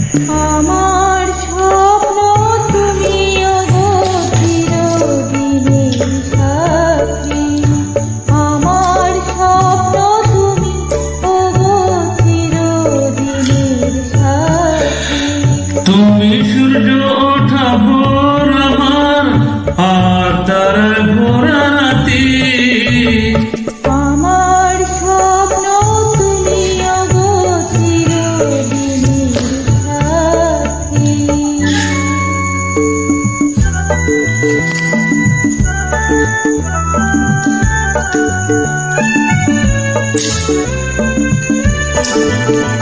আমার স্বপ্ন তুমি ওগো চিরদিনের সাথী, আমার স্বপ্ন তুমি ওগো চিরদিনের সাথী। তুমি সূর্য ওঠা ভোর আমার, আর তারায় ভরা রাতি। আমার স্বপ্ন তুমি ওগো চিরদিনের সাথী। Thank you.